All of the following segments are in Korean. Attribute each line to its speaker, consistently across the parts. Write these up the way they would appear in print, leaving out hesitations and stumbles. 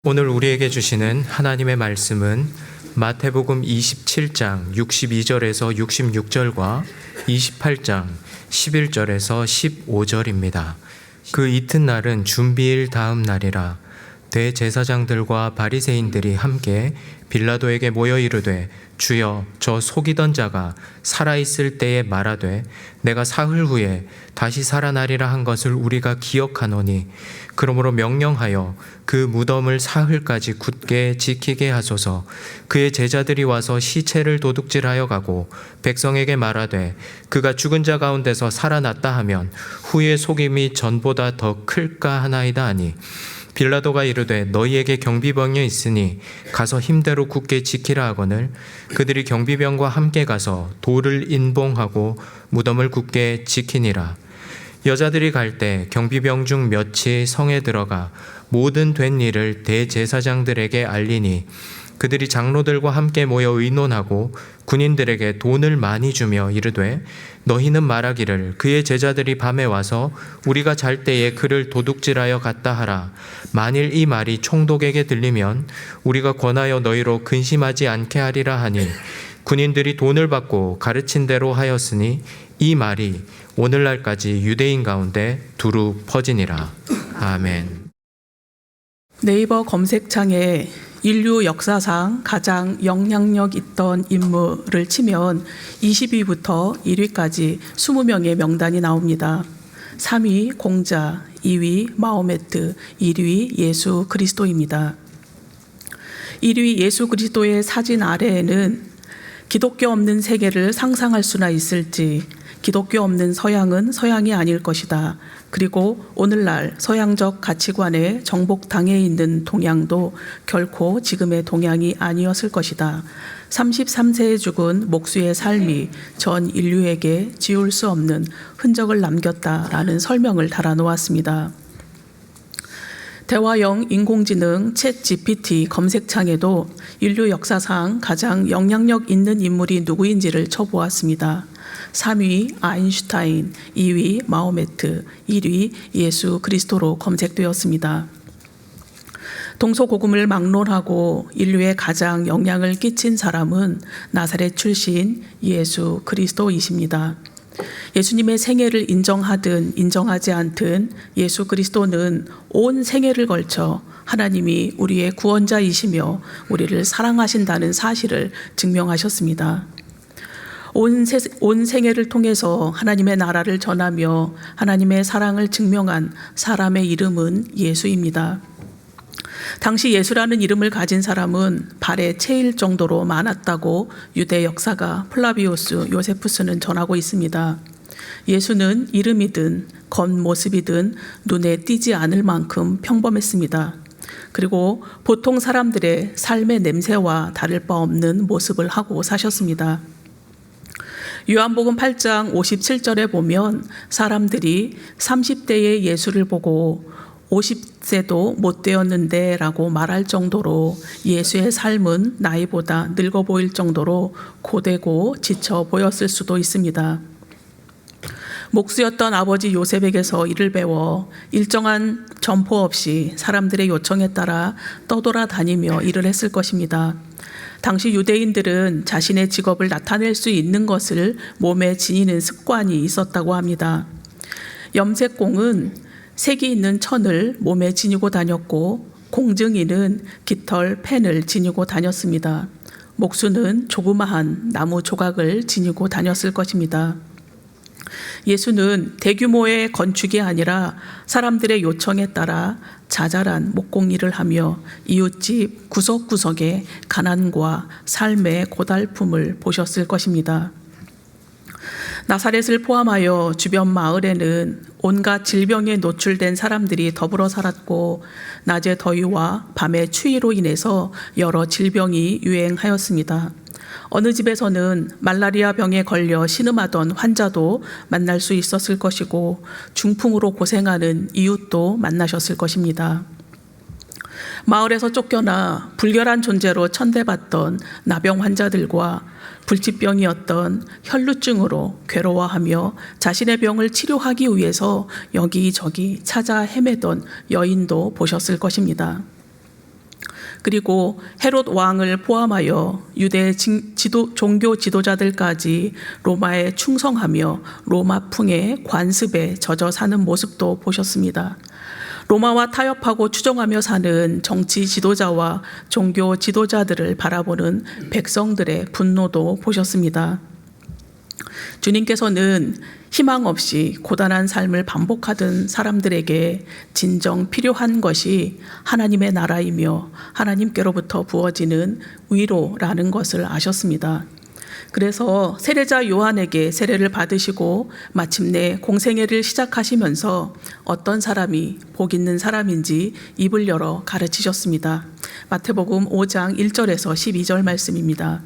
Speaker 1: 오늘 우리에게 주시는 하나님의 말씀은 마태복음 27장 62절에서 66절과 28장 11절에서 15절입니다. 그 이튿날은 준비일 다음 날이라. 대제사장들과 바리새인들이 함께 빌라도에게 모여 이르되, 주여, 저 속이던 자가 살아있을 때에 말하되 내가 사흘 후에 다시 살아나리라 한 것을 우리가 기억하노니, 그러므로 명령하여 그 무덤을 사흘까지 굳게 지키게 하소서. 그의 제자들이 와서 시체를 도둑질하여 가고 백성에게 말하되 그가 죽은 자 가운데서 살아났다 하면 후의 속임이 전보다 더 클까 하나이다 하니, 빌라도가 이르되 너희에게 경비병이 있으니 가서 힘대로 굳게 지키라 하거늘, 그들이 경비병과 함께 가서 돌을 인봉하고 무덤을 굳게 지키니라. 여자들이 갈 때 경비병 중 몇이 성에 들어가 모든 된 일을 대제사장들에게 알리니, 그들이 장로들과 함께 모여 의논하고 군인들에게 돈을 많이 주며 이르되, 너희는 말하기를 그의 제자들이 밤에 와서 우리가 잘 때에 그를 도둑질하여 갔다 하라. 만일 이 말이 총독에게 들리면 우리가 권하여 너희로 근심하지 않게 하리라 하니, 군인들이 돈을 받고 가르친 대로 하였으니 이 말이 오늘날까지 유대인 가운데 두루 퍼지니라. 아멘.
Speaker 2: 네이버 검색창에 인류 역사상 가장 영향력 있던 인물을 치면 20위부터 1위까지 20명의 명단이 나옵니다. 3위 공자, 2위 마호메트, 1위 예수 그리스도입니다. 1위 예수 그리스도의 사진 아래에는 기독교 없는 세계를 상상할 수나 있을지, 기독교 없는 서양은 서양이 아닐 것이다. 그리고 오늘날 서양적 가치관에 정복당해 있는 동양도 결코 지금의 동양이 아니었을 것이다. 33세에 죽은 목수의 삶이 전 인류에게 지울 수 없는 흔적을 남겼다라는 설명을 달아놓았습니다. 대화형 인공지능 챗 GPT 검색창에도 인류 역사상 가장 영향력 있는 인물이 누구인지를 쳐보았습니다. 3위 아인슈타인, 2위 마호메트, 1위 예수 그리스도로 검색되었습니다. 동서고금을 막론하고 인류에 가장 영향을 끼친 사람은 나사렛 출신 예수 그리스도이십니다. 예수님의 생애를 인정하든 인정하지 않든 예수 그리스도는 온 생애를 걸쳐 하나님이 우리의 구원자이시며 우리를 사랑하신다는 사실을 증명하셨습니다. 온 생애를 통해서 하나님의 나라를 전하며 하나님의 사랑을 증명한 사람의 이름은 예수입니다. 당시 예수라는 이름을 가진 사람은 발에 채일 정도로 많았다고 유대 역사가 플라비우스 요세푸스는 전하고 있습니다. 예수는 이름이든 겉모습이든 눈에 띄지 않을 만큼 평범했습니다. 그리고 보통 사람들의 삶의 냄새와 다를 바 없는 모습을 하고 사셨습니다. 요한복음 8장 57절에 보면 사람들이 30대의 예수를 보고 50세도 못 되었는데 라고 말할 정도로 예수의 삶은 나이보다 늙어 보일 정도로 고되고 지쳐 보였을 수도 있습니다. 목수였던 아버지 요셉에게서 일을 배워 일정한 점포 없이 사람들의 요청에 따라 떠돌아다니며 일을 했을 것입니다. 당시 유대인들은 자신의 직업을 나타낼 수 있는 것을 몸에 지니는 습관이 있었다고 합니다. 염색공은 색이 있는 천을 몸에 지니고 다녔고, 공증이는 깃털 펜을 지니고 다녔습니다. 목수는 조그마한 나무 조각을 지니고 다녔을 것입니다. 예수는 대규모의 건축이 아니라 사람들의 요청에 따라 자잘한 목공일을 하며 이웃집 구석구석의 가난과 삶의 고달픔을 보셨을 것입니다. 나사렛을 포함하여 주변 마을에는 온갖 질병에 노출된 사람들이 더불어 살았고, 낮의 더위와 밤의 추위로 인해서 여러 질병이 유행하였습니다. 어느 집에서는 말라리아 병에 걸려 신음하던 환자도 만날 수 있었을 것이고, 중풍으로 고생하는 이웃도 만나셨을 것입니다. 마을에서 쫓겨나 불결한 존재로 천대받던 나병 환자들과 불치병이었던 혈루증으로 괴로워하며 자신의 병을 치료하기 위해서 여기저기 찾아 헤매던 여인도 보셨을 것입니다. 그리고 헤롯 왕을 포함하여 유대 종교 지도자들까지 로마에 충성하며 로마풍의 관습에 젖어 사는 모습도 보셨습니다. 로마와 타협하고 추종하며 사는 정치 지도자와 종교 지도자들을 바라보는 백성들의 분노도 보셨습니다. 주님께서는 희망 없이 고단한 삶을 반복하던 사람들에게 진정 필요한 것이 하나님의 나라이며 하나님께로부터 부어지는 위로라는 것을 아셨습니다. 그래서 세례자 요한에게 세례를 받으시고 마침내 공생애를 시작하시면서 어떤 사람이 복 있는 사람인지 입을 열어 가르치셨습니다. 마태복음 5장 1절에서 12절 말씀입니다.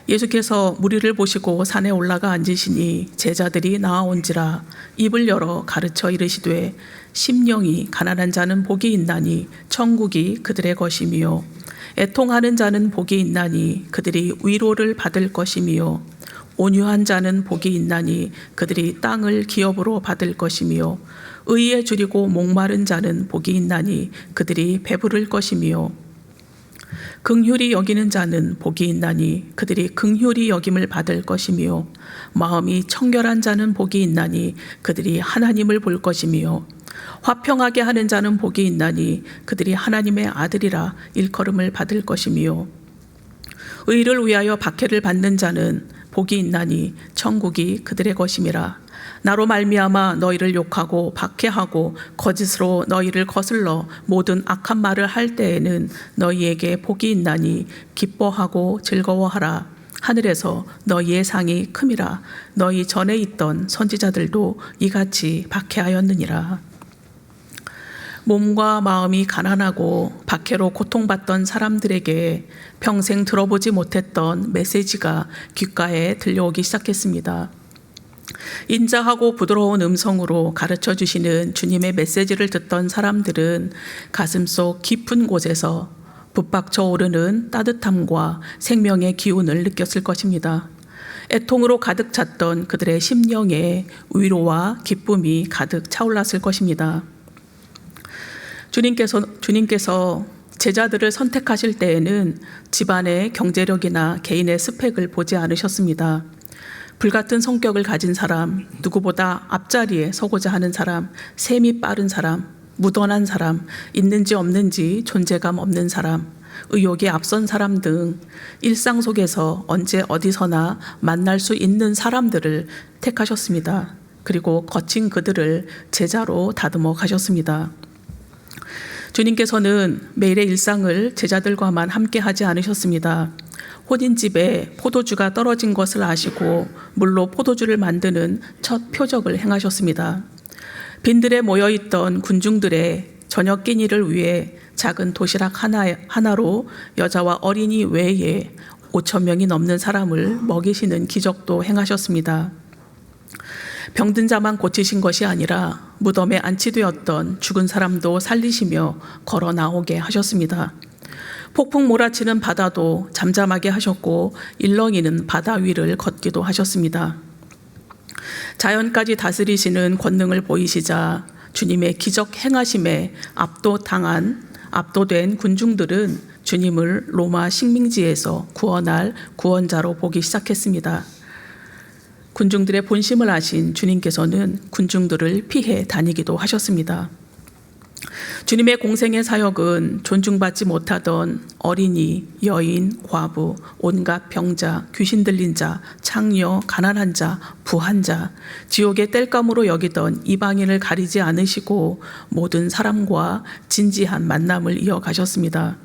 Speaker 2: 예수께서 무리를 보시고 산에 올라가 앉으시니 제자들이 나아온지라 입을 열어 가르쳐 이르시되 심령이 가난한 자는 복이 있나니 천국이 그들의 것이며 애통하는 자는 복이 있나니 그들이 위로를 받을 것이며 온유한 자는 복이 있나니 그들이 땅을 기업으로 받을 것이며 의에 줄이고 목마른 자는 복이 있나니 그들이 배부를 것이며 긍휼히 여기는 자는 복이 있나니 그들이 긍휼히 여김을 받을 것이며 마음이 청결한 자는 복이 있나니 그들이 하나님을 볼 것이며 화평하게 하는 자는 복이 있나니 그들이 하나님의 아들이라 일컬음을 받을 것이며 의를 위하여 박해를 받는 자는 복이 있나니 천국이 그들의 것임이라. 나로 말미암아 너희를 욕하고 박해하고 거짓으로 너희를 거슬러 모든 악한 말을 할 때에는 너희에게 복이 있나니 기뻐하고 즐거워하라. 하늘에서 너희의 상이 큼이라. 너희 전에 있던 선지자들도 이같이 박해하였느니라. 몸과 마음이 가난하고 박해로 고통받던 사람들에게 평생 들어보지 못했던 메시지가 귓가에 들려오기 시작했습니다. 인자하고 부드러운 음성으로 가르쳐 주시는 주님의 메시지를 듣던 사람들은 가슴속 깊은 곳에서 북받쳐 오르는 따뜻함과 생명의 기운을 느꼈을 것입니다. 애통으로 가득 찼던 그들의 심령에 위로와 기쁨이 가득 차올랐을 것입니다. 주님께서 제자들을 선택하실 때에는 집안의 경제력이나 개인의 스펙을 보지 않으셨습니다. 불같은 성격을 가진 사람, 누구보다 앞자리에 서고자 하는 사람, 셈이 빠른 사람, 무던한 사람, 있는지 없는지 존재감 없는 사람, 의욕이 앞선 사람 등 일상 속에서 언제 어디서나 만날 수 있는 사람들을 택하셨습니다. 그리고 거친 그들을 제자로 다듬어 가셨습니다. 주님께서는 매일의 일상을 제자들과만 함께 하지 않으셨습니다. 혼인집에 포도주가 떨어진 것을 아시고 물로 포도주를 만드는 첫 표적을 행하셨습니다. 빈들에 모여있던 군중들의 저녁 끼니를 위해 작은 도시락 하나로 여자와 어린이 외에 5,000명이 넘는 사람을 먹이시는 기적도 행하셨습니다. 병든 자만 고치신 것이 아니라 무덤에 안치되었던 죽은 사람도 살리시며 걸어 나오게 하셨습니다. 폭풍 몰아치는 바다도 잠잠하게 하셨고 일렁이는 바다 위를 걷기도 하셨습니다. 자연까지 다스리시는 권능을 보이시자 주님의 기적 행하심에 압도된 군중들은 주님을 로마 식민지에서 구원할 구원자로 보기 시작했습니다. 군중들의 본심을 아신 주님께서는 군중들을 피해 다니기도 하셨습니다. 주님의 공생의 사역은 존중받지 못하던 어린이, 여인, 과부, 온갖 병자, 귀신 들린 자, 창녀, 가난한 자, 부한 자, 지옥의 땔감으로 여기던 이방인을 가리지 않으시고 모든 사람과 진지한 만남을 이어가셨습니다.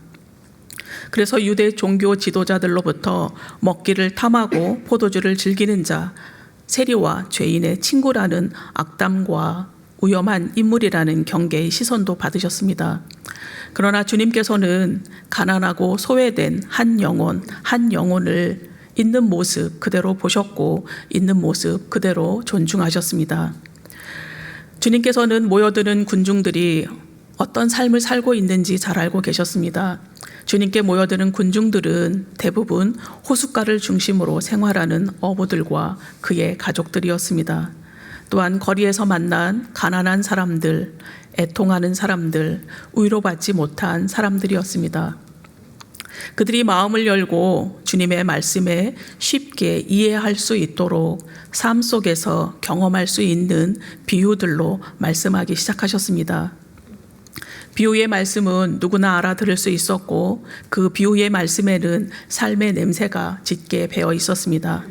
Speaker 2: 그래서 유대 종교 지도자들로부터 먹기를 탐하고 포도주를 즐기는 자, 세리와 죄인의 친구라는 악담과 위험한 인물이라는 경계의 시선도 받으셨습니다. 그러나 주님께서는 가난하고 소외된 한 영혼을 있는 모습 그대로 보셨고 있는 모습 그대로 존중하셨습니다. 주님께서는 모여드는 군중들이 어떤 삶을 살고 있는지 잘 알고 계셨습니다. 주님께 모여드는 군중들은 대부분 호숫가를 중심으로 생활하는 어부들과 그의 가족들이었습니다. 또한 거리에서 만난 가난한 사람들, 애통하는 사람들, 위로받지 못한 사람들이었습니다. 그들이 마음을 열고 주님의 말씀에 쉽게 이해할 수 있도록 삶 속에서 경험할 수 있는 비유들로 말씀하기 시작하셨습니다. 비유의 말씀은 누구나 알아들을 수 있었고 그 비유의 말씀에는 삶의 냄새가 짙게 배어 있었습니다.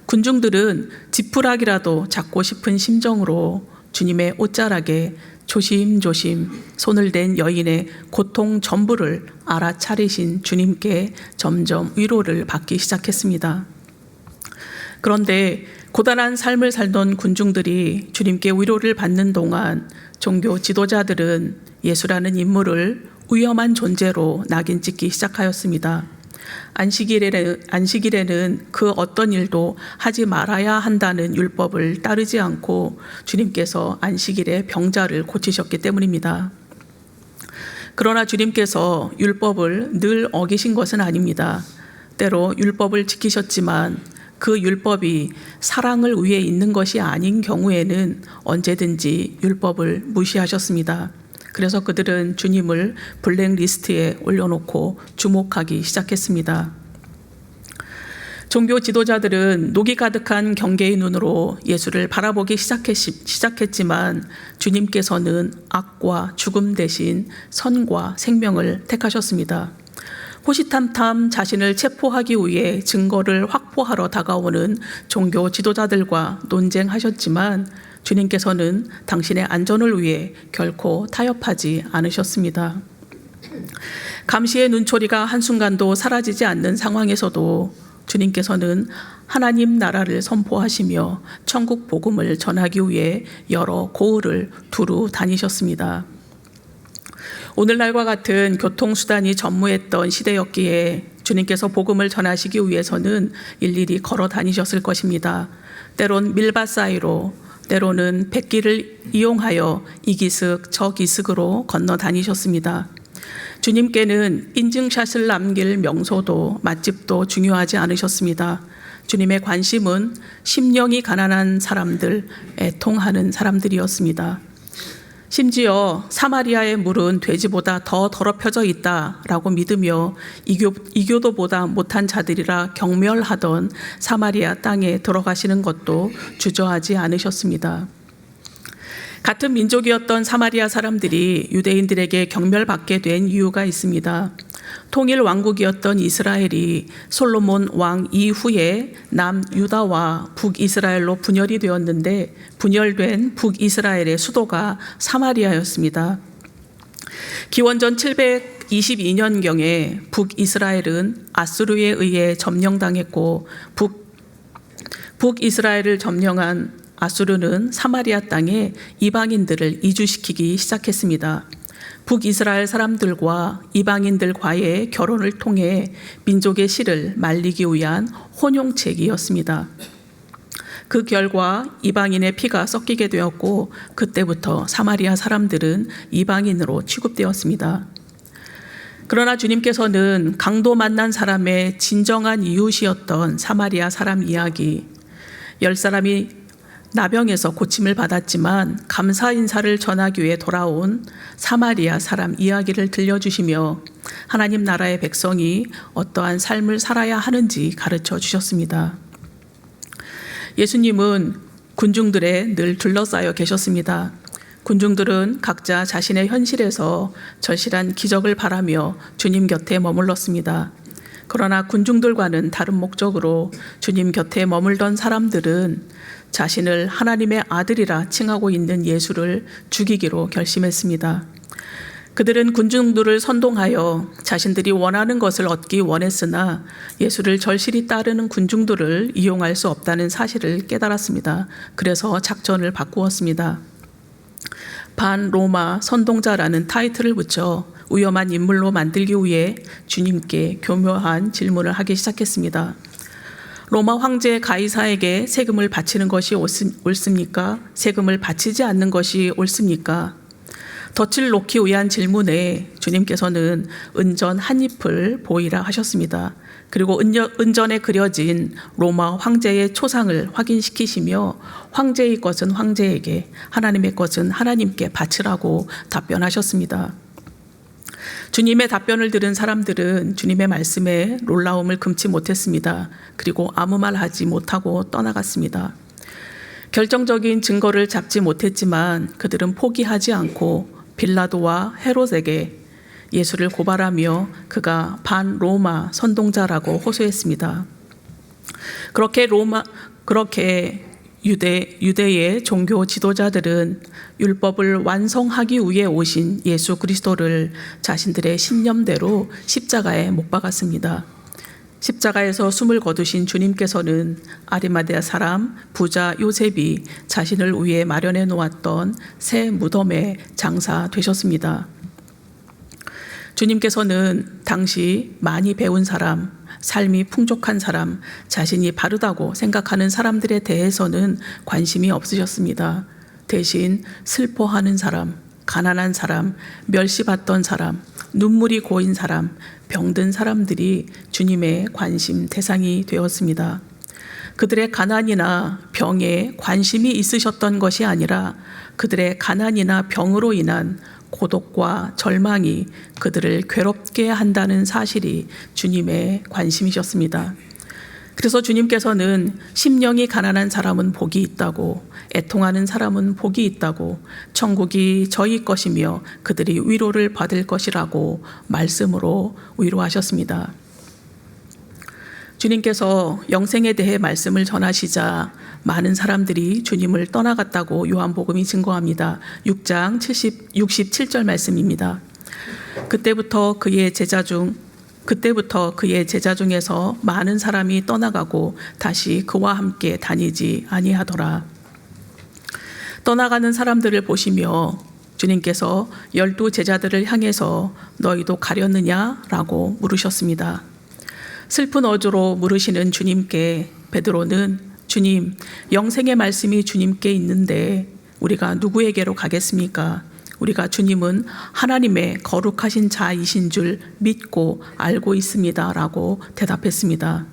Speaker 2: 군중들은 지푸라기라도 잡고 싶은 심정으로 주님의 옷자락에 조심조심 손을 댄 여인의 고통 전부를 알아차리신 주님께 점점 위로를 받기 시작했습니다. 그런데 고단한 삶을 살던 군중들이 주님께 위로를 받는 동안 종교 지도자들은 예수라는 인물을 위험한 존재로 낙인 찍기 시작하였습니다. 안식일에는 그 어떤 일도 하지 말아야 한다는 율법을 따르지 않고 주님께서 안식일에 병자를 고치셨기 때문입니다. 그러나 주님께서 율법을 늘 어기신 것은 아닙니다. 때로 율법을 지키셨지만 그 율법이 사랑을 위해 있는 것이 아닌 경우에는 언제든지 율법을 무시하셨습니다. 그래서 그들은 주님을 블랙리스트에 올려놓고 주목하기 시작했습니다. 종교 지도자들은 녹이 가득한 경계의 눈으로 예수를 바라보기 시작했지만 주님께서는 악과 죽음 대신 선과 생명을 택하셨습니다. 호시탐탐 자신을 체포하기 위해 증거를 확보하러 다가오는 종교 지도자들과 논쟁하셨지만 주님께서는 당신의 안전을 위해 결코 타협하지 않으셨습니다. 감시의 눈초리가 한순간도 사라지지 않는 상황에서도 주님께서는 하나님 나라를 선포하시며 천국 복음을 전하기 위해 여러 고을을 두루 다니셨습니다. 오늘날과 같은 교통수단이 전무했던 시대였기에 주님께서 복음을 전하시기 위해서는 일일이 걸어 다니셨을 것입니다. 때론 밀밭 사이로, 때로는 백길을 이용하여 이 기슭 저 기슭으로 건너 다니셨습니다. 주님께는 인증샷을 남길 명소도 맛집도 중요하지 않으셨습니다. 주님의 관심은 심령이 가난한 사람들, 애통하는 사람들이었습니다. 심지어 사마리아의 물은 돼지보다 더 더럽혀져 있다라고 믿으며 이교도보다 못한 자들이라 경멸하던 사마리아 땅에 들어가시는 것도 주저하지 않으셨습니다. 같은 민족이었던 사마리아 사람들이 유대인들에게 경멸받게 된 이유가 있습니다. 통일 왕국이었던 이스라엘이 솔로몬 왕 이후에 남유다와 북이스라엘로 분열이 되었는데 분열된 북이스라엘의 수도가 사마리아였습니다. 기원전 722년경에 북이스라엘은 아수르에 의해 점령당했고 북이스라엘을 점령한 아수르는 사마리아 땅에 이방인들을 이주시키기 시작했습니다. 북이스라엘 사람들과 이방인들과의 결혼을 통해 민족의 씨를 말리기 위한 혼용책이었습니다. 그 결과 이방인의 피가 섞이게 되었고 그때부터 사마리아 사람들은 이방인으로 취급되었습니다. 그러나 주님께서는 강도 만난 사람의 진정한 이웃이었던 사마리아 사람 이야기, 10사람이 나병에서 고침을 받았지만 감사 인사를 전하기 위해 돌아온 사마리아 사람 이야기를 들려주시며 하나님 나라의 백성이 어떠한 삶을 살아야 하는지 가르쳐 주셨습니다. 예수님은 군중들에 늘 둘러싸여 계셨습니다. 군중들은 각자 자신의 현실에서 절실한 기적을 바라며 주님 곁에 머물렀습니다. 그러나 군중들과는 다른 목적으로 주님 곁에 머물던 사람들은 자신을 하나님의 아들이라 칭하고 있는 예수를 죽이기로 결심했습니다. 그들은 군중들을 선동하여 자신들이 원하는 것을 얻기 원했으나 예수를 절실히 따르는 군중들을 이용할 수 없다는 사실을 깨달았습니다. 그래서 작전을 바꾸었습니다. 반로마 선동자라는 타이틀을 붙여 위험한 인물로 만들기 위해 주님께 교묘한 질문을 하기 시작했습니다. 로마 황제 가이사에게 세금을 바치는 것이 옳습니까? 세금을 바치지 않는 것이 옳습니까? 덫을 놓기 위한 질문에 주님께서는 은전 한 잎을 보이라 하셨습니다. 그리고 은전에 그려진 로마 황제의 초상을 확인시키시며 황제의 것은 황제에게, 하나님의 것은 하나님께 바치라고 답변하셨습니다. 주님의 답변을 들은 사람들은 주님의 말씀에 놀라움을 금치 못했습니다. 그리고 아무 말 하지 못하고 떠나갔습니다. 결정적인 증거를 잡지 못했지만 그들은 포기하지 않고 빌라도와 헤롯에게 예수를 고발하며 그가 반로마 선동자라고 호소했습니다. 그렇게 유대의 종교 지도자들은 율법을 완성하기 위해 오신 예수 그리스도를 자신들의 신념대로 십자가에 못 박았습니다. 십자가에서 숨을 거두신 주님께서는 아리마대아 사람 부자 요셉이 자신을 위해 마련해 놓았던 새 무덤에 장사되셨습니다. 주님께서는 당시 많이 배운 사람, 삶이 풍족한 사람, 자신이 바르다고 생각하는 사람들에 대해서는 관심이 없으셨습니다. 대신 슬퍼하는 사람, 가난한 사람, 멸시받던 사람, 눈물이 고인 사람, 병든 사람들이 주님의 관심 대상이 되었습니다. 그들의 가난이나 병에 관심이 있으셨던 것이 아니라 그들의 가난이나 병으로 인한 고독과 절망이 그들을 괴롭게 한다는 사실이 주님의 관심이셨습니다. 그래서 주님께서는 심령이 가난한 사람은 복이 있다고, 애통하는 사람은 복이 있다고, 천국이 저희 것이며 그들이 위로를 받을 것이라고 말씀으로 위로하셨습니다. 주님께서 영생에 대해 말씀을 전하시자 많은 사람들이 주님을 떠나갔다고 요한복음이 증거합니다. 6장 67절 말씀입니다. 그때부터 그의 제자 중에서 많은 사람이 떠나가고 다시 그와 함께 다니지 아니하더라. 떠나가는 사람들을 보시며 주님께서 12 제자들을 향해서 너희도 가렸느냐라고 물으셨습니다. 슬픈 어조로 물으시는 주님께 베드로는 주님, 영생의 말씀이 주님께 있는데 우리가 누구에게로 가겠습니까? 우리가 주님은 하나님의 거룩하신 자이신 줄 믿고 알고 있습니다. 라고 대답했습니다.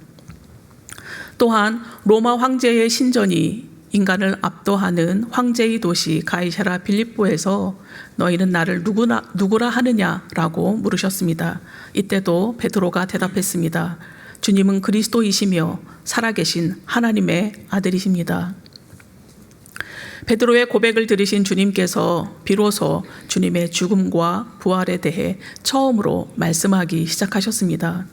Speaker 2: 또한 로마 황제의 신전이 인간을 압도하는 황제의 도시 가이사라 빌립보에서 너희는 나를 누구라 하느냐라고 물으셨습니다. 이때도 베드로가 대답했습니다. 주님은 그리스도이시며 살아계신 하나님의 아들이십니다. 베드로의 고백을 들으신 주님께서 비로소 주님의 죽음과 부활에 대해 처음으로 말씀하기 시작하셨습니다.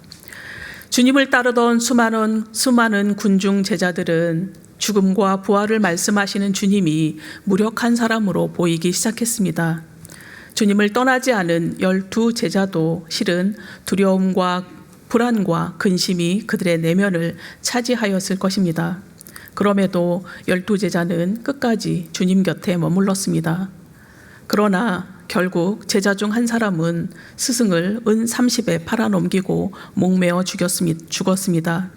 Speaker 2: 주님을 따르던 수많은 군중 제자들은 죽음과 부활을 말씀하시는 주님이 무력한 사람으로 보이기 시작했습니다. 주님을 떠나지 않은 12 제자도 실은 두려움과 불안과 근심이 그들의 내면을 차지하였을 것입니다. 그럼에도 12 제자는 끝까지 주님 곁에 머물렀습니다. 그러나 결국 제자 중 한 사람은 스승을 은 30에 팔아넘기고 목매어 죽었습니다.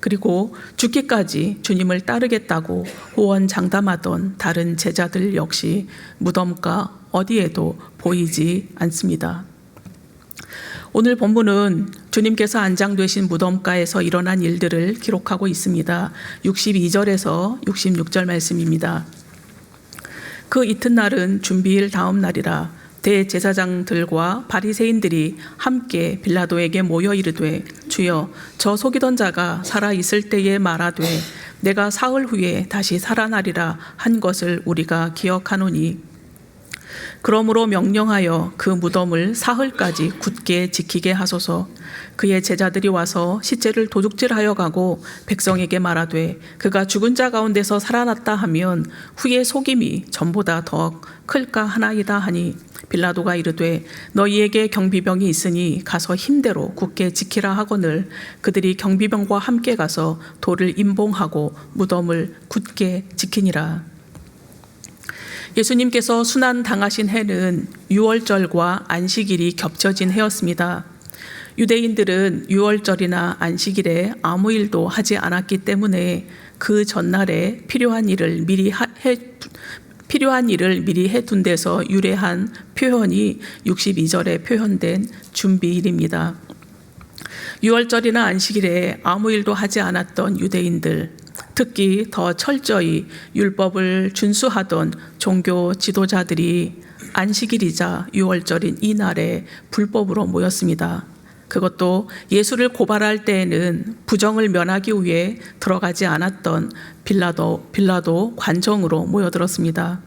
Speaker 2: 그리고 죽기까지 주님을 따르겠다고 호언장담하던 다른 제자들 역시 무덤가 어디에도 보이지 않습니다. 오늘 본문은 주님께서 안장되신 무덤가에서 일어난 일들을 기록하고 있습니다. 62절에서 66절 말씀입니다. 그 이튿날은 준비일 다음 날이라 대제사장들과 바리새인들이 함께 빌라도에게 모여 이르되 주여 저 속이던 자가 살아 있을 때에 말하되 내가 사흘 후에 다시 살아나리라 한 것을 우리가 기억하노니 그러므로 명령하여 그 무덤을 사흘까지 굳게 지키게 하소서. 그의 제자들이 와서 시체를 도둑질하여 가고 백성에게 말하되 그가 죽은 자 가운데서 살아났다 하면 후에 속임이 전보다 더 클까 하나이다 하니 빌라도가 이르되 너희에게 경비병이 있으니 가서 힘대로 굳게 지키라 하거늘 그들이 경비병과 함께 가서 돌을 임봉하고 무덤을 굳게 지키니라. 예수님께서 순환 당하신 해는 유월절과 안식일이 겹쳐진 해였습니다. 유대인들은 유월절이나 안식일에 아무 일도 하지 않았기 때문에 그 전날에 필요한 일을 필요한 일을 미리 해둔 데서 유래한 표현이 62절에 표현된 준비일입니다. 유월절이나 안식일에 아무 일도 하지 않았던 유대인들, 특히 더 철저히 율법을 준수하던 종교 지도자들이 안식일이자 유월절인 이날에 불법으로 모였습니다. 그것도 예수를 고발할 때에는 부정을 면하기 위해 들어가지 않았던 빌라도 관정으로 모여들었습니다.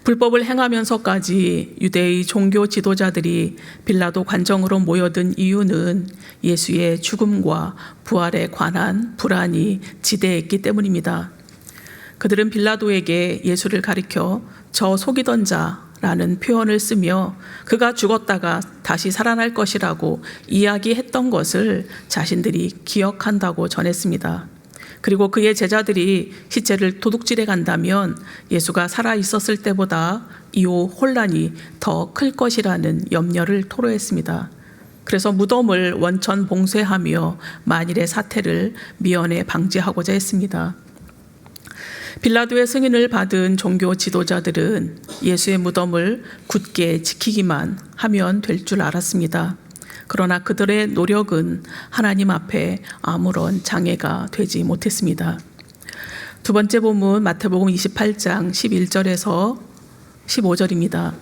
Speaker 2: 불법을 행하면서까지 유대의 종교 지도자들이 빌라도 관정으로 모여든 이유는 예수의 죽음과 부활에 관한 불안이 지대했기 때문입니다. 그들은 빌라도에게 예수를 가리켜 저 속이던 자라는 표현을 쓰며 그가 죽었다가 다시 살아날 것이라고 이야기했던 것을 자신들이 기억한다고 전했습니다. 그리고 그의 제자들이 시체를 도둑질해 간다면 예수가 살아 있었을 때보다 이후 혼란이 더 클 것이라는 염려를 토로했습니다. 그래서 무덤을 원천 봉쇄하며 만일의 사태를 미연에 방지하고자 했습니다. 빌라도의 승인을 받은 종교 지도자들은 예수의 무덤을 굳게 지키기만 하면 될 줄 알았습니다. 그러나 그들의 노력은 하나님 앞에 아무런 장애가 되지 못했습니다. 두 번째 본문 마태복음 28장 11절에서 15절입니다.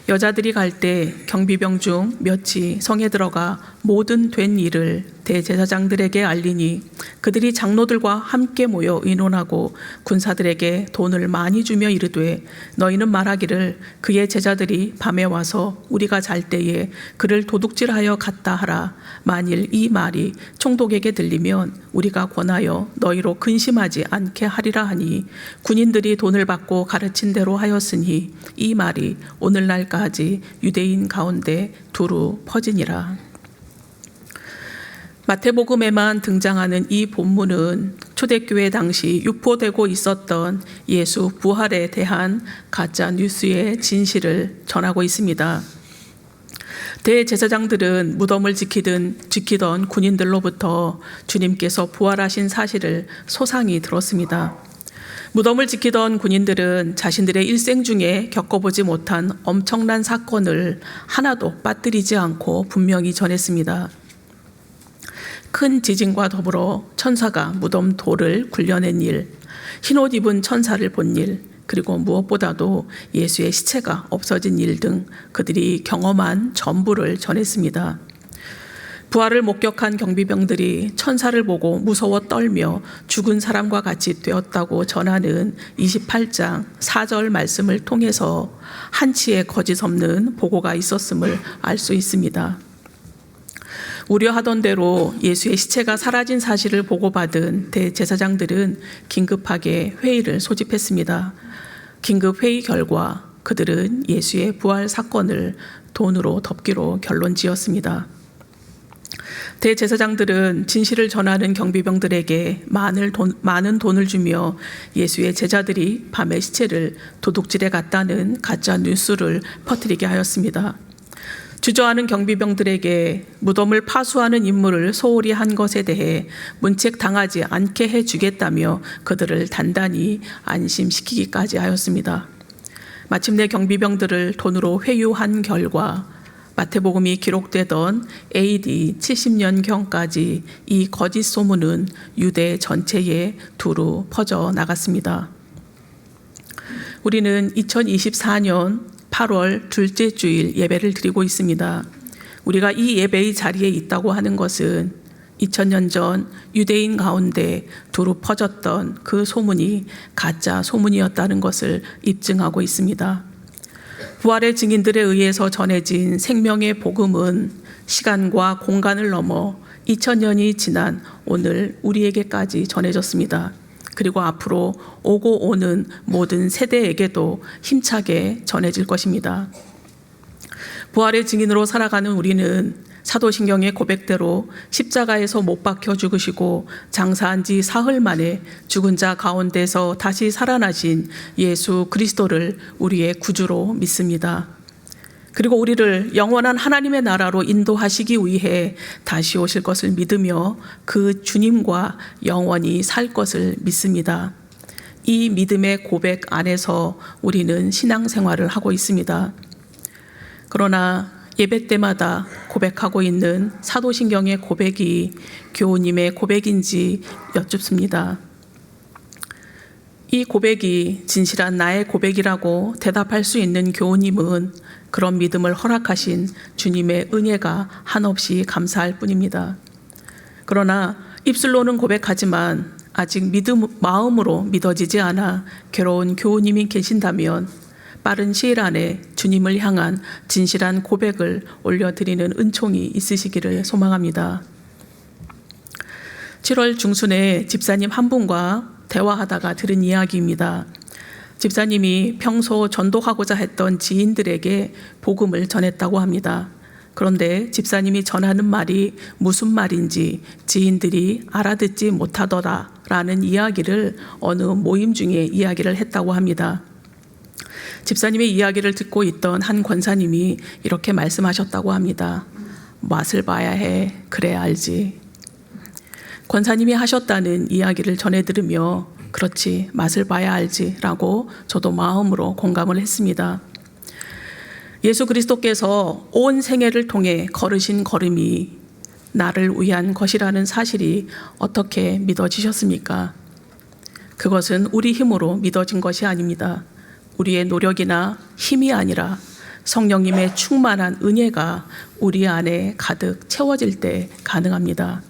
Speaker 2: 여자들이 갈 때 경비병 중 몇이 성에 들어가 모든 된 일을 대제사장들에게 알리니 그들이 장로들과 함께 모여 의논하고 군사들에게 돈을 많이 주며 이르되 너희는 말하기를 그의 제자들이 밤에 와서 우리가 잘 때에 그를 도둑질하여 갔다 하라. 만일 이 말이 총독에게 들리면 우리가 권하여 너희로 근심하지 않게 하리라 하니 군인들이 돈을 받고 가르친 대로 하였으니 이 말이 오늘날까지 유대인 가운데 두루 퍼지니라. 마태복음에만 등장하는 이 본문은 초대교회 당시 유포되고 있었던 예수 부활에 대한 가짜 뉴스의 진실을 전하고 있습니다. 대제사장들은 무덤을 지키던 군인들로부터 주님께서 부활하신 사실을 소상히 들었습니다. 무덤을 지키던 군인들은 자신들의 일생 중에 겪어보지 못한 엄청난 사건을 하나도 빠뜨리지 않고 분명히 전했습니다. 큰 지진과 더불어 천사가 무덤 돌을 굴려낸 일, 흰옷 입은 천사를 본 일, 그리고 무엇보다도 예수의 시체가 없어진 일 등 그들이 경험한 전부를 전했습니다. 부활을 목격한 경비병들이 천사를 보고 무서워 떨며 죽은 사람과 같이 되었다고 전하는 28장 4절 말씀을 통해서 한치의 거짓 없는 보고가 있었음을 알 수 있습니다. 우려하던 대로 예수의 시체가 사라진 사실을 보고받은 대제사장들은 긴급하게 회의를 소집했습니다. 긴급 회의 결과 그들은 예수의 부활 사건을 돈으로 덮기로 결론지었습니다. 대제사장들은 진실을 전하는 경비병들에게 많은 돈을 주며 예수의 제자들이 밤에 시체를 도둑질해 갔다는 가짜 뉴스를 퍼뜨리게 하였습니다. 주저하는 경비병들에게 무덤을 파수하는 임무를 소홀히 한 것에 대해 문책당하지 않게 해주겠다며 그들을 단단히 안심시키기까지 하였습니다. 마침내 경비병들을 돈으로 회유한 결과 마태복음이 기록되던 AD 70년경까지 이 거짓 소문은 유대 전체에 두루 퍼져 나갔습니다. 우리는 2024년 8월 둘째 주일 예배를 드리고 있습니다. 우리가 이 예배의 자리에 있다고 하는 것은 2000년 전 유대인 가운데 두루 퍼졌던 그 소문이 가짜 소문이었다는 것을 입증하고 있습니다. 부활의 증인들에 의해서 전해진 생명의 복음은 시간과 공간을 넘어 2000년이 지난 오늘 우리에게까지 전해졌습니다. 그리고 앞으로 오고 오는 모든 세대에게도 힘차게 전해질 것입니다. 부활의 증인으로 살아가는 우리는 사도신경의 고백대로 십자가에서 못 박혀 죽으시고 장사한 지 사흘 만에 죽은 자 가운데서 다시 살아나신 예수 그리스도를 우리의 구주로 믿습니다. 그리고 우리를 영원한 하나님의 나라로 인도하시기 위해 다시 오실 것을 믿으며 그 주님과 영원히 살 것을 믿습니다. 이 믿음의 고백 안에서 우리는 신앙생활을 하고 있습니다. 그러나 예배 때마다 고백하고 있는 사도신경의 고백이 교우님의 고백인지 여쭙습니다. 이 고백이 진실한 나의 고백이라고 대답할 수 있는 교우님은 그런 믿음을 허락하신 주님의 은혜가 한없이 감사할 뿐입니다. 그러나 입술로는 고백하지만 아직 마음으로 믿어지지 않아 괴로운 교우님이 계신다면 빠른 시일 안에 주님을 향한 진실한 고백을 올려드리는 은총이 있으시기를 소망합니다. 7월 중순에 집사님 한 분과 대화하다가 들은 이야기입니다. 집사님이 평소 전도하고자 했던 지인들에게 복음을 전했다고 합니다. 그런데 집사님이 전하는 말이 무슨 말인지 지인들이 알아듣지 못하더라라는 이야기를 어느 모임 중에 이야기를 했다고 합니다. 집사님의 이야기를 듣고 있던 한 권사님이 이렇게 말씀하셨다고 합니다. 맛을 봐야 해. 그래야 알지. 권사님이 하셨다는 이야기를 전해 들으며 그렇지, 맛을 봐야 알지 라고 저도 마음으로 공감을 했습니다. 예수 그리스도께서 온 생애를 통해 걸으신 걸음이 나를 위한 것이라는 사실이 어떻게 믿어지셨습니까? 그것은 우리 힘으로 믿어진 것이 아닙니다. 우리의 노력이나 힘이 아니라 성령님의 충만한 은혜가 우리 안에 가득 채워질 때 가능합니다.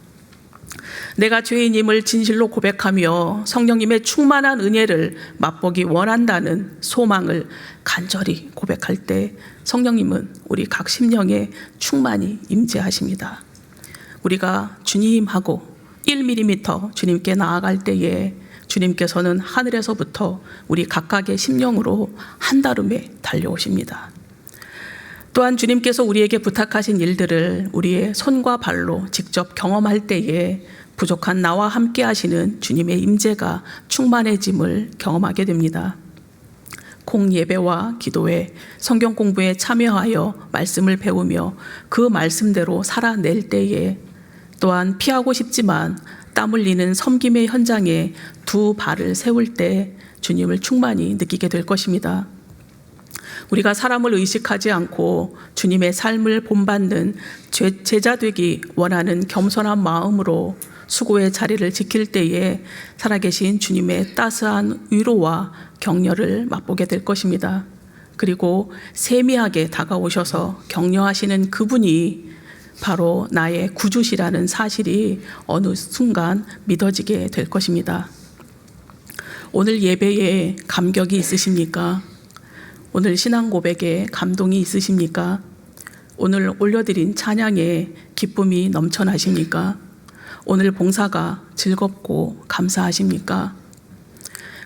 Speaker 2: 내가 죄인임을 진실로 고백하며 성령님의 충만한 은혜를 맛보기 원한다는 소망을 간절히 고백할 때 성령님은 우리 각 심령에 충만히 임재하십니다. 우리가 주님하고 1mm 주님께 나아갈 때에 주님께서는 하늘에서부터 우리 각각의 심령으로 한달음에 달려오십니다. 또한 주님께서 우리에게 부탁하신 일들을 우리의 손과 발로 직접 경험할 때에 부족한 나와 함께 하시는 주님의 임재가 충만해짐을 경험하게 됩니다. 공예배와 기도회, 성경 공부에 참여하여 말씀을 배우며 그 말씀대로 살아낼 때에 또한 피하고 싶지만 땀 흘리는 섬김의 현장에 두 발을 세울 때 주님을 충만히 느끼게 될 것입니다. 우리가 사람을 의식하지 않고 주님의 삶을 본받는 제자 되기 원하는 겸손한 마음으로 수고의 자리를 지킬 때에 살아계신 주님의 따스한 위로와 격려를 맛보게 될 것입니다. 그리고 세미하게 다가오셔서 격려하시는 그분이 바로 나의 구주시라는 사실이 어느 순간 믿어지게 될 것입니다. 오늘 예배에 감격이 있으십니까? 오늘 신앙 고백에 감동이 있으십니까? 오늘 올려드린 찬양에 기쁨이 넘쳐나십니까? 오늘 봉사가 즐겁고 감사하십니까?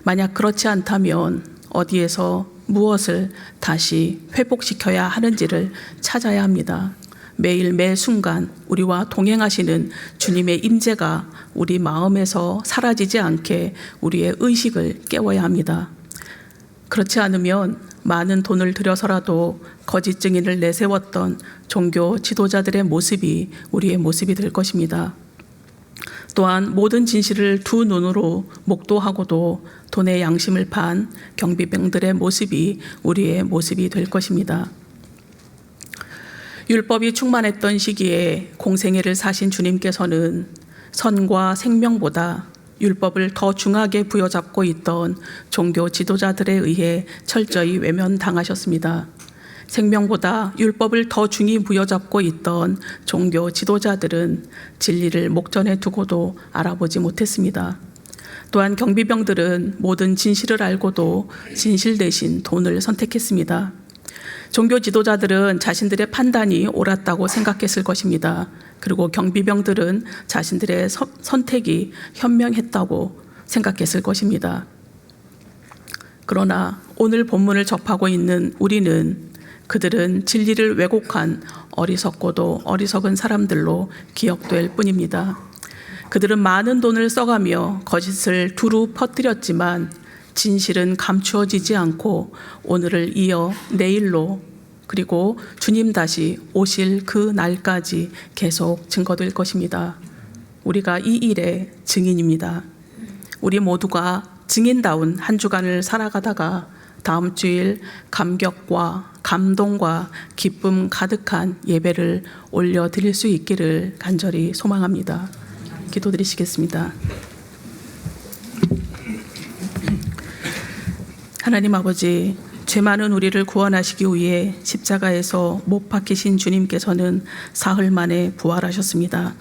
Speaker 2: 만약 그렇지 않다면 어디에서 무엇을 다시 회복시켜야 하는지를 찾아야 합니다. 매일 매 순간 우리와 동행하시는 주님의 임재가 우리 마음에서 사라지지 않게 우리의 의식을 깨워야 합니다. 그렇지 않으면 많은 돈을 들여서라도 거짓 증인을 내세웠던 종교 지도자들의 모습이 우리의 모습이 될 것입니다. 또한 모든 진실을 두 눈으로 목도하고도 돈의 양심을 판 경비병들의 모습이 우리의 모습이 될 것입니다. 율법이 충만했던 시기에 공생애를 사신 주님께서는 선과 생명보다 율법을 더 중하게 부여잡고 있던 종교 지도자들에 의해 철저히 외면당하셨습니다. 생명보다 율법을 더 중히 부여잡고 있던 종교 지도자들은 진리를 목전에 두고도 알아보지 못했습니다. 또한 경비병들은 모든 진실을 알고도 진실 대신 돈을 선택했습니다. 종교 지도자들은 자신들의 판단이 옳았다고 생각했을 것입니다. 그리고 경비병들은 자신들의 선택이 현명했다고 생각했을 것입니다. 그러나 오늘 본문을 접하고 있는 우리는 그들은 진리를 왜곡한 어리석고도 어리석은 사람들로 기억될 뿐입니다. 그들은 많은 돈을 써가며 거짓을 두루 퍼뜨렸지만 진실은 감추어지지 않고 오늘을 이어 내일로 그리고 주님 다시 오실 그 날까지 계속 증거될 것입니다. 우리가 이 일의 증인입니다. 우리 모두가 증인다운 한 주간을 살아가다가 다음 주일 감격과 감동과 기쁨 가득한 예배를 올려드릴 수 있기를 간절히 소망합니다. 기도드리시겠습니다. 하나님 아버지, 죄 많은 우리를 구원하시기 위해 십자가에서 못 박히신 주님께서는 사흘 만에 부활하셨습니다.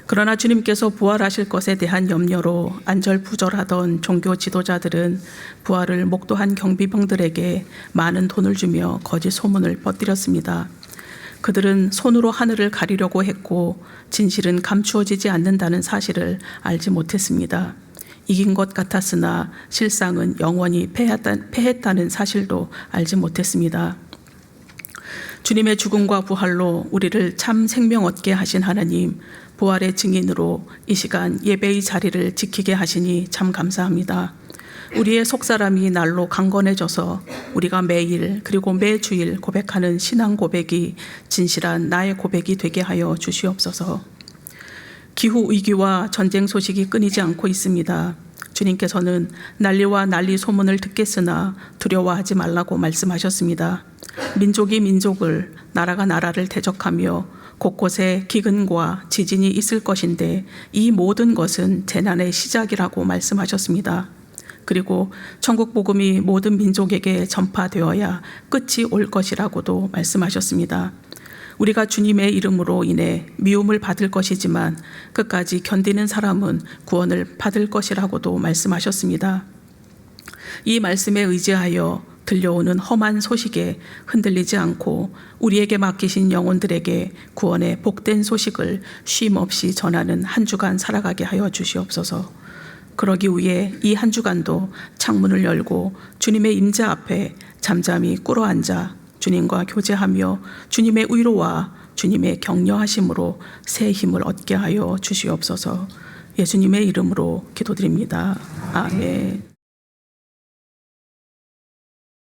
Speaker 2: 그러나 주님께서 부활하실 것에 대한 염려로 안절부절하던 종교 지도자들은 부활을 목도한 경비병들에게 많은 돈을 주며 거짓 소문을 퍼뜨렸습니다. 그들은 손으로 하늘을 가리려고 했고 진실은 감추어지지 않는다는 사실을 알지 못했습니다. 이긴 것 같았으나 실상은 영원히 패했다는 사실도 알지 못했습니다. 주님의 죽음과 부활로 우리를 참 생명 얻게 하신 하나님, 부활의 증인으로 이 시간 예배의 자리를 지키게 하시니 참 감사합니다. 우리의 속사람이 날로 강건해져서 우리가 매일 그리고 매주일 고백하는 신앙 고백이 진실한 나의 고백이 되게 하여 주시옵소서. 기후 위기와 전쟁 소식이 끊이지 않고 있습니다. 주님께서는 난리와 난리 소문을 듣겠으나 두려워하지 말라고 말씀하셨습니다. 민족이 민족을, 나라가 나라를 대적하며 곳곳에 기근과 지진이 있을 것인데 이 모든 것은 재난의 시작이라고 말씀하셨습니다. 그리고 천국 복음이 모든 민족에게 전파되어야 끝이 올 것이라고도 말씀하셨습니다. 우리가 주님의 이름으로 인해 미움을 받을 것이지만 끝까지 견디는 사람은 구원을 받을 것이라고도 말씀하셨습니다. 이 말씀에 의지하여 들려오는 험한 소식에 흔들리지 않고 우리에게 맡기신 영혼들에게 구원의 복된 소식을 쉼없이 전하는 한 주간 살아가게 하여 주시옵소서. 그러기 위해 이 한 주간도 창문을 열고 주님의 임재 앞에 잠잠히 꿇어앉아 주님과 교제하며 주님의 위로와 주님의 격려하심으로 새 힘을 얻게 하여 주시옵소서. 예수님의 이름으로 기도드립니다. 아멘.